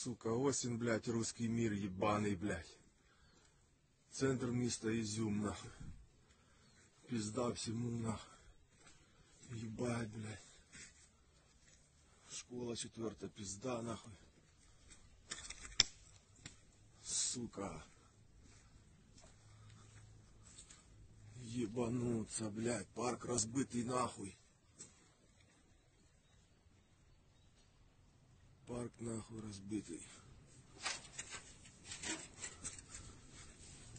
Сука, ось він, блядь, русский мир ебаный, блядь. Центр міста Ізюм, нахуй. Пизда всему, нахуй. Ебать, блядь. Школа 4-я, пизда, нахуй. Сука. Ебануться, блядь. Парк разбитый, нахуй. Парк, нахуй, разбитый.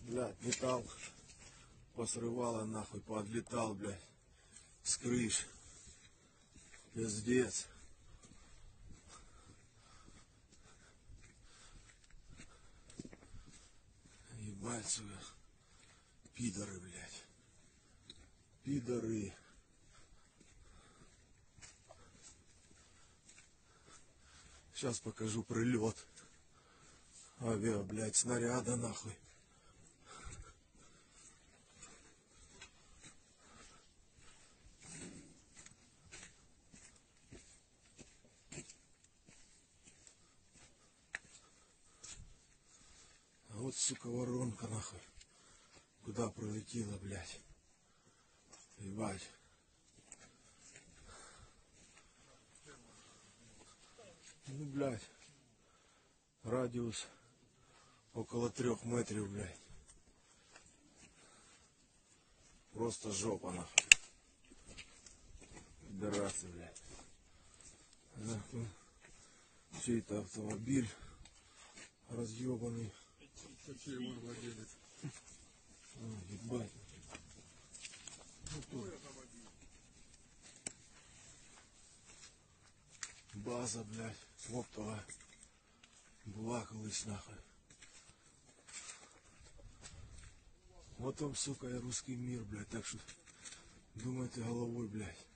Блядь, металл посрывало, нахуй, поотлетал, блядь. С крыш. Пиздец. Ебать, сука. Пидоры, блядь. Пидоры. Сейчас покажу прилет. Авиа, блядь, снаряда, нахуй. А вот, сука, воронка, нахуй. Куда пролетела, блядь. Ебать. Ну, блядь. Радиус около 3 метров, блядь. Просто жопа, нахуй. Пидорасы, блядь. Нахуй. Чей-то автомобиль разъебанный. Ебать. База, блядь, оптовая. Була колись, нахуй. Вот он, сука, и русский мир, блядь. Так что думайте головой, блядь.